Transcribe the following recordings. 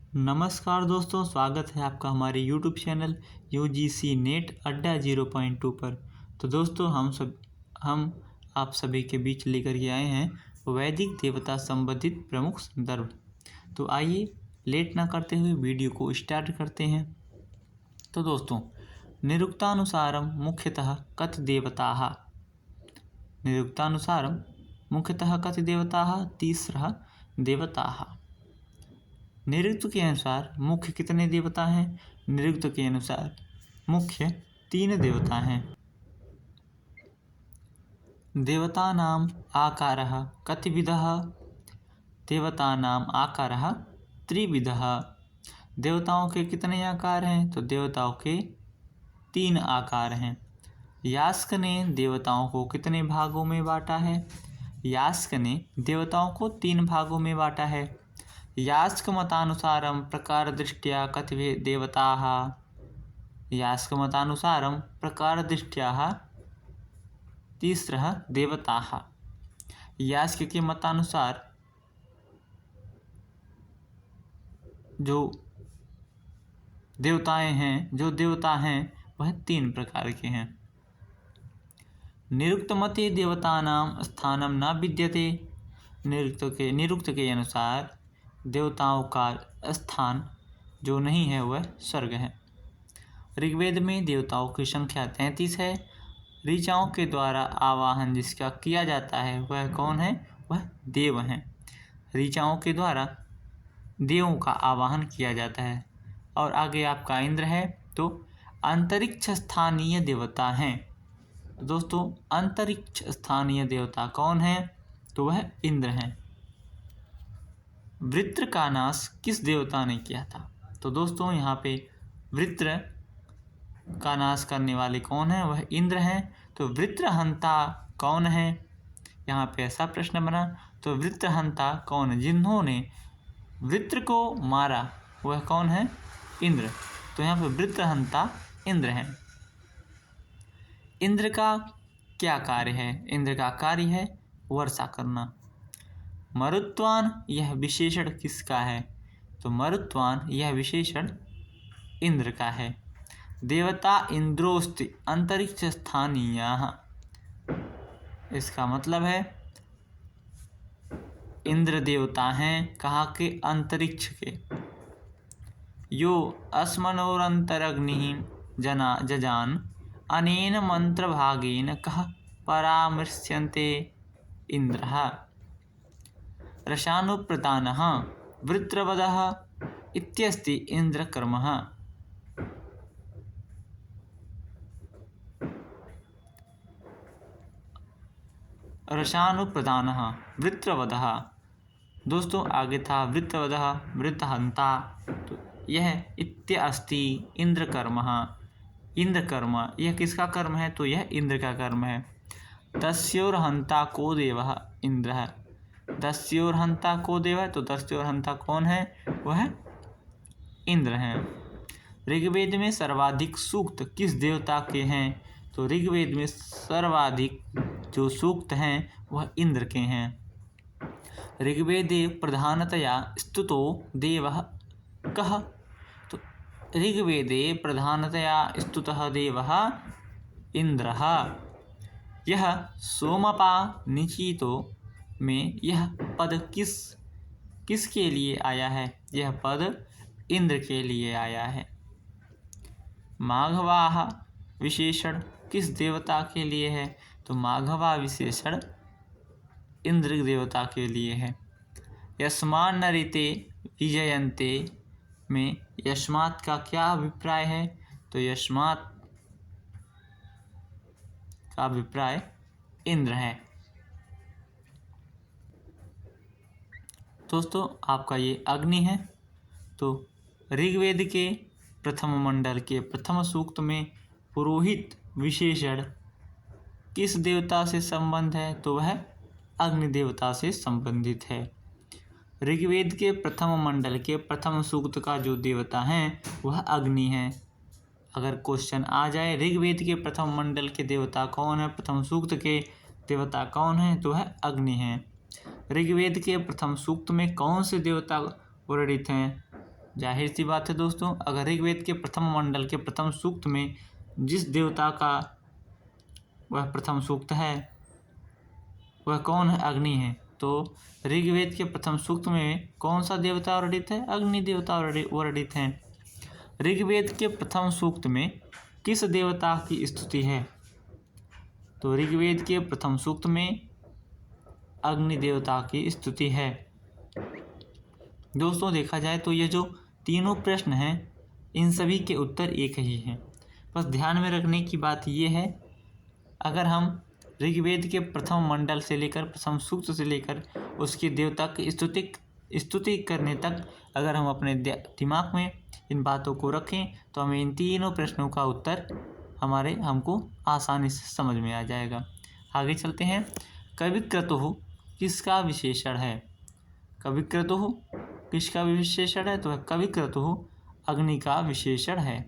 नमस्कार दोस्तों, स्वागत है आपका हमारे YouTube चैनल UGC नेट अड्डा 0.2 पर। तो दोस्तों हम आप सभी के बीच लेकर के आए हैं वैदिक देवता संबंधित प्रमुख संदर्भ। तो आइए लेट ना करते हुए वीडियो को स्टार्ट करते हैं। तो दोस्तों, निरुक्तानुसारम मुख्यतः कति देवताः। निरुक्तानुसारम मुख्यतः कति देवताः। तीसरा देवताः। निरुक्त के अनुसार मुख्य कितने देवता हैं? निरुक्त के अनुसार मुख्य 3 देवता हैं। देवतानाम आकारः कतिविधः? देवतानाम आकारः त्रिविधः। देवताओं के कितने आकार हैं? तो देवताओं के 3 आकार हैं। यास्क ने देवताओं को कितने भागों में बांटा है? यास्क ने देवताओं को 3 भागों में बांटा है। यास्क मतानुसारम प्रकार दृष्टिया कति देवताः। यास्क मतानुसारम प्रकार दृष्टिया तीसरा देवताः। यास्क के मतानुसार जो देवता हैं वह 3 प्रकार के हैं। निरुक्त मते देवतानां स्थानम न विद्यते। निरुक्त के अनुसार देवताओं का स्थान जो नहीं है वह स्वर्ग है। ऋग्वेद में देवताओं की संख्या 33 है। ऋचाओं के द्वारा आवाहन जिसका किया जाता है वह कौन है? वह देव हैं। ऋचाओं के द्वारा देवों का आवाहन किया जाता है। और आगे आपका इंद्र है। तो अंतरिक्ष स्थानीय देवता हैं। दोस्तों, अंतरिक्ष स्थानीय देवता कौन है? तो वह इंद्र हैं। वृत्र का नाश किस देवता ने किया था? तो दोस्तों, यहाँ पे वृत्र का नाश करने वाले कौन है? वह इंद्र हैं। तो वृत्रहंता कौन है? यहाँ पे ऐसा प्रश्न बना। तो वृत्रहंता कौन है? जिन्होंने वृत्र को मारा वह कौन है? इंद्र। तो यहाँ पे वृत्रहंता इंद्र हैं। इंद्र का क्या कार्य है? इंद्र का कार्य है वर्षा करना। मरुत्वान यह विशेषण किसका है? तो मरुत्वान यह विशेषण इंद्र का है। देवता इंद्रोस्ति अंतरिक्ष स्थानीयः। इसका मतलब है इंद्र देवता हैं कहाँ के? अंतरिक्ष के। यो अस्मनोरंतरग्निः जजान अनेन मंत्रभागेन कः परामृश्यन्ते इंद्रः। रसानुप्रदानः वृत्रवधः इत्यस्ति इंद्रकर्मः। रसानुप्रदानः वृत्रवधः। दोस्तों, आगे था वृत्रवधः वृत्रहंता। तो यह इत्यस्ति इंद्रकर्मः। इंद्रकर्म यह किसका कर्म है? तो यह इंद्र का कर्म है। दस्योर्हंता को देवः इंद्रः। दस्योर्हंता को देव है। तो दस्योर्हंता कौन है? वह इंद्र हैं। ऋग्वेद में सर्वाधिक सूक्त किस देवता के हैं? तो ऋग्वेद में सर्वाधिक जो सूक्त हैं वह इंद्र के हैं। ऋग्वेदे प्रधानतया स्तुतो देवः कः? तो ऋग्वेदे प्रधानतया स्तुतः देवः इंद्रः। यह सोमपा निचितो में यह पद किसके लिए आया है? यह पद इंद्र के लिए आया है। माघवाः विशेषण किस देवता के लिए है? तो माघवा विशेषण इंद्र देवता के लिए है। यस्मान्नरिते विजयन्ते में यस्मात् का क्या अभिप्राय है? तो यस्मात् का अभिप्राय इंद्र है। दोस्तों, आपका ये अग्नि है। तो ऋग्वेद के प्रथम मंडल के प्रथम सूक्त में पुरोहित विशेषण किस देवता से संबंध है? तो वह अग्नि देवता से संबंधित है। ऋग्वेद के प्रथम मंडल के प्रथम सूक्त का जो देवता है वह अग्नि है। अगर क्वेश्चन आ जाए ऋग्वेद के प्रथम मंडल के देवता कौन है, प्रथम सूक्त के देवता कौन है, तो वह अग्नि है। ऋग्वेद के प्रथम सूक्त में कौन से देवता वर्णित हैं? जाहिर सी बात है दोस्तों, अगर ऋग्वेद के प्रथम मंडल के प्रथम सूक्त में जिस देवता का वह प्रथम सूक्त है वह कौन है? अग्नि है। तो ऋग्वेद के प्रथम सूक्त में कौन सा देवता वर्णित है? अग्नि देवता वर्णित है। ऋग्वेद के प्रथम सूक्त में किस देवता की स्तुति है? तो ऋग्वेद के प्रथम सूक्त में अग्नि देवता की स्तुति है। दोस्तों देखा जाए तो ये जो तीनों प्रश्न हैं इन सभी के उत्तर एक ही हैं। बस ध्यान में रखने की बात ये है, अगर हम ऋग्वेद के प्रथम मंडल से लेकर प्रथम सूक्त से लेकर उसके देवता की स्तुति करने तक अगर हम अपने दिमाग में इन बातों को रखें तो हमें इन तीनों प्रश्नों का उत्तर हमको आसानी से समझ में आ जाएगा। आगे चलते हैं। कविक्रतुः किसका विशेषण है? कविक्रतुः किसका विशेषण है? तो कविक्रतुः अग्नि का विशेषण है।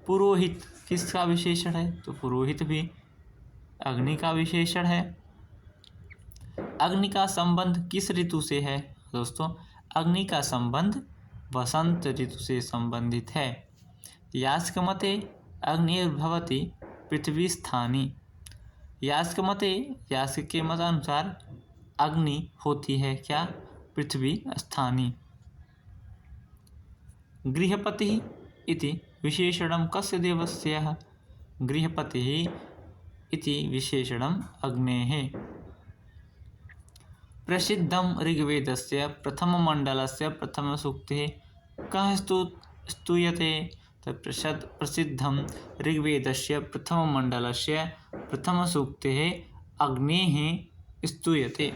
पुरोहित किसका विशेषण है? तो पुरोहित भी अग्नि का विशेषण है। अग्नि का संबंध किस ऋतु से है? दोस्तों अग्नि का संबंध वसंत ऋतु से संबंधित है। यास्कमते अग्निर्भवति पृथ्वी स्थानी। यास्क के मतानुसार अग्नि होती है क्या? पृथ्वी स्थानी। गृहपतिः इति विशेषणं कस्य देवस्य? गृहपतिः इति विशेषणम् अग्नेः। प्रसिद्धं ऋग्वेदस्य प्रथममण्डलस्य प्रथमसूक्तिः कः स्तूयते? प्रसिद्धं ऋग्वेदस्य प्रथममण्डलस्य प्रथमसूक्तिः अग्नेः स्तूयते।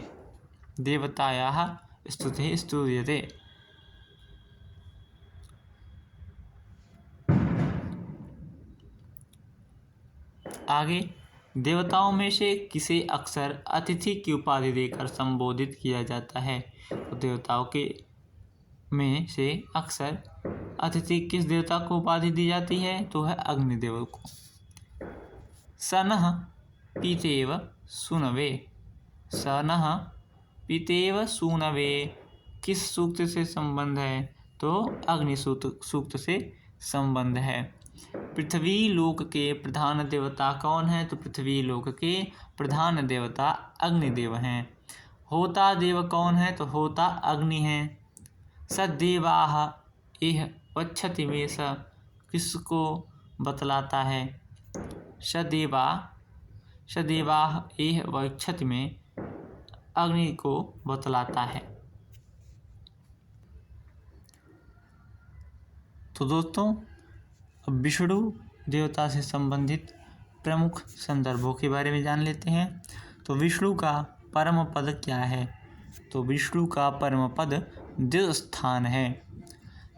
देवतायाः स्तुतिः स्तूयते। आगे, देवताओं में से किसे अक्सर अतिथि की उपाधि देकर संबोधित किया जाता है? तो देवताओं के में से अक्सर अतिथि किस देवता को उपाधि दी जाती है? तो है अग्निदेव को। सनः पीतेव सूनवे। सनः पीतेव सूनवे किस सूक्त से संबंध है? तो अग्नि सूक्त से संबंध है। पृथ्वी लोक के प्रधान देवता कौन है? तो पृथ्वी लोक के प्रधान देवता अग्निदेव हैं। होता देव कौन है? तो होता अग्नि है। सदेवाः इह वक्षति में स किसको बतलाता है? सदेवाः इह वक्षति में अग्नि को बतलाता है। तो दोस्तों अब विष्णु देवता से संबंधित प्रमुख संदर्भों के बारे में जान लेते हैं। तो विष्णु का परम पद क्या है? तो विष्णु का परम पद द्विस्थान है।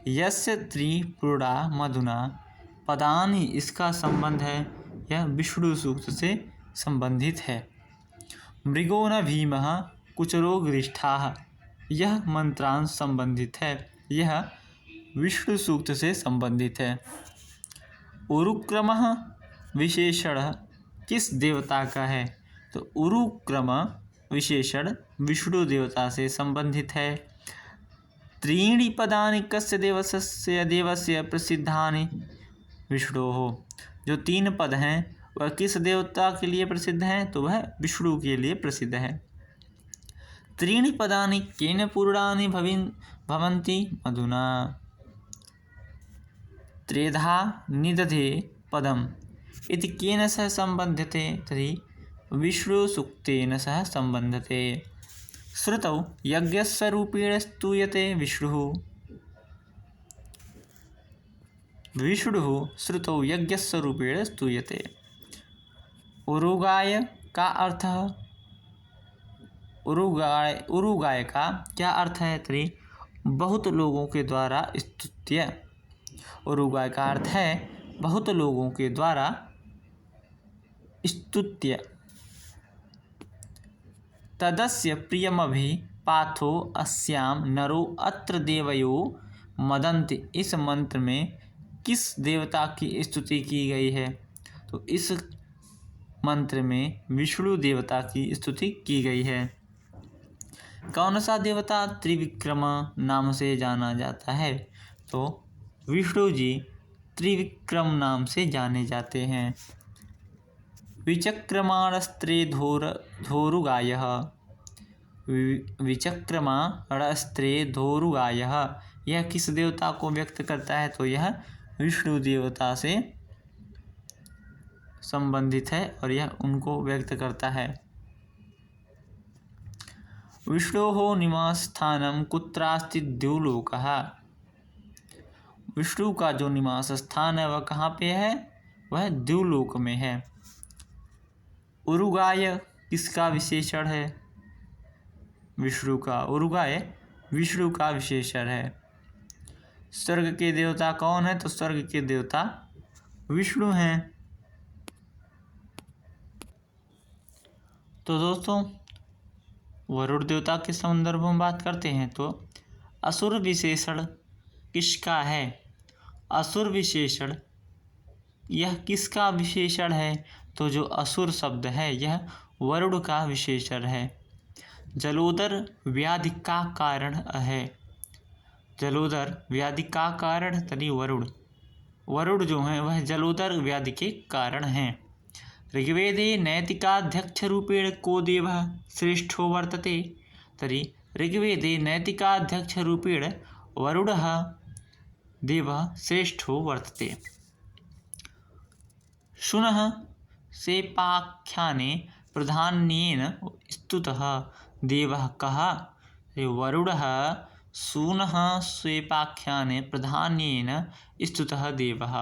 यस्य त्रिपुरा मधुना पदानि इसका संबंध है, यह विष्णु सूक्त से संबंधित है। मृगो न भीमः कुचरो गृष्ठाः यह मंत्रांश संबंधित है, यह विष्णु सूक्त से संबंधित है। उरुक्रमः विशेषण किस देवता का है? तो उरुक्रम विशेषण विष्णु देवता से संबंधित है। त्रीणि पदानि कस्य देवस्य प्रसिद्धानि? विष्णोः जो 3 पद हैं वह किस देवता के लिए प्रसिद्ध हैं? तो वह विष्णु के लिए प्रसिद्ध है। त्रीणि पदानि केन पूर्णानि भवन्ति? मधुना। त्रेधा निदधे पदम इति केन सह संबध्यते? तर्हि विष्णु सूक्तेन सह संबध्यते। श्रुतौ यज्ञस्य रूपेण स्तूयते विष्णुः। श्रुतौ यज्ञस्य रूपेण स्तूयते। उरुगाय का अर्थ? उरुगाय का क्या अर्थ है? तर्हि बहुत लोगों के द्वारा स्तुत्य। उरुगाय का अर्थ है बहुत लोगों के द्वारा स्तुत्य। तदस्य प्रियमभि पाथो अस्याम नरो अत्र देवयो मदन्ति इस मंत्र में किस देवता की स्तुति की गई है? तो इस मंत्र में विष्णु देवता की स्तुति की गई है। कौन सा देवता त्रिविक्रम नाम से जाना जाता है? तो विष्णु जी त्रिविक्रम नाम से जाने जाते हैं। विचक्रमाणस्त्रे धोरुगायः, विचक्रमाणस्त्रे धोरुगायः, यह किस देवता को व्यक्त करता है? तो यह विष्णु देवता से संबंधित है और यह उनको व्यक्त करता है। विष्णोः निवासस्थानं कुत्रास्ति द्युलोकः, विष्णु का जो निवास स्थान है वह कहाँ पे है? वह द्युलोक में है। उरुगाय किसका विशेषण है? विष्णु का। उरुगाय विष्णु का विशेषण है। स्वर्ग के देवता कौन है? तो स्वर्ग के देवता विष्णु हैं। तो दोस्तों वरुण देवता के संदर्भ में बात करते हैं तो असुर विशेषण किसका है? असुर विशेषण यह किसका विशेषण है? तो जो असुर शब्द है यह वरुण का विशेषण है। जलोदर व्याधि का कारण है। जलोदर व्याधि का कारण तरी वरुण। वरुण जो है वह जलोदर व्याधि के कारण हैं। ऋग्वेदे नैतिकाध्यक्ष रूपेण को देवः श्रेष्ठो वर्तते? तरी ऋग्वेदे नैतिकाध्यक्ष रूपेण वरुणः देवः श्रेष्ठो वर्तते। शुनः सेपाख्याने प्राधान्येन स्तुतः देवः कः? वरुणः सूनः सेपाख्याने प्राधान्येन स्तुतः देवः।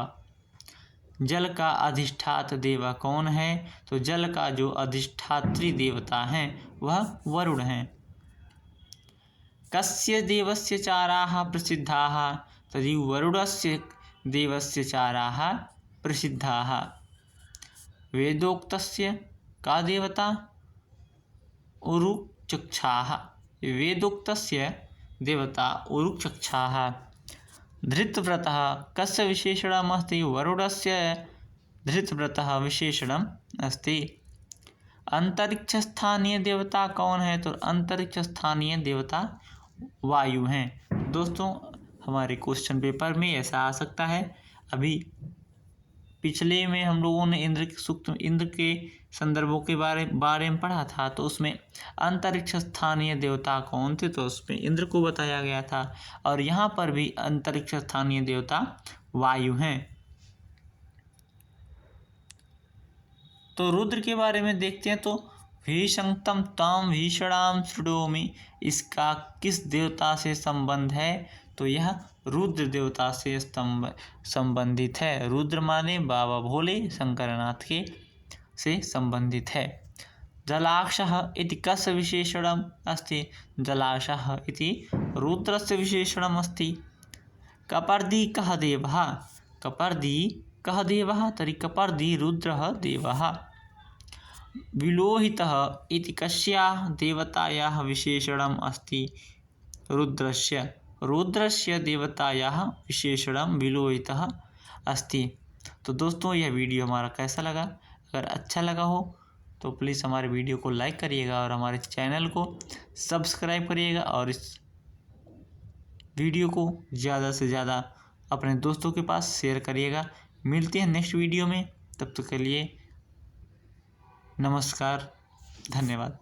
जल का अधिष्ठात देव कौन है? तो जल का जो अधिष्ठात्री देवता है वह वरुण है। कस्य देवस्य चाराः प्रसिद्धाः? तर्हि वरुणस्य देवस्य चाराः प्रसिद्धाः। वेदोक्तस्य का देवता? उरुचक्षाः। वेदोक्तस्य देवता उरुचक्षाः। धृतव्रतः कस्य विशेषणम् अस्ति? वरुणस्य धृतव्रतः विशेषणम् अस्ति। अंतरिक्षस्थानीय देवता कौन है? तो अंतरिक्ष स्थानीय देवता वायु हैं। दोस्तों हमारे क्वेश्चन पेपर में ऐसा आ सकता है। अभी पिछले में हम लोगों ने इंद्र के सूक्त इंद्र के संदर्भों के बारे में पढ़ा था, तो उसमें अंतरिक्ष स्थानीय देवता कौन थे? तो उसमें इंद्र को बताया गया था और यहाँ पर भी अंतरिक्ष स्थानीय देवता वायु हैं। तो रुद्र के बारे में देखते हैं। तो भीषणतम ताम भीषणाम शृणोमि, इसका किस देवता से संबंध है? तो यह रुद्र देवता से संबंधित है। रुद्र माने बाबा भोले शंकरनाथ के से संबंधित है। जलाक्षः इति कस्य विशेषणम् अस्ति? जलाक्षः इति रुद्रस्य विशेषणम् अस्ति। कपर्दी कः देवः? कपर्दी कः देवः? तर्हि कपर्दी रुद्रः देवः। विलोहितः इति कस्याः देवतायाः विशेषणम् अस्ति? रुद्रस्य। रुद्रस्य देवतायाः विशेषणं विलोहितः अस्ति। तो दोस्तों यह वीडियो हमारा कैसा लगा? अगर अच्छा लगा हो तो प्लीज़ हमारे वीडियो को लाइक करिएगा और हमारे चैनल को सब्सक्राइब करिएगा और इस वीडियो को ज़्यादा से ज़्यादा अपने दोस्तों के पास शेयर करिएगा। मिलते हैं नेक्स्ट वीडियो में, तब तक के लिए नमस्कार, धन्यवाद।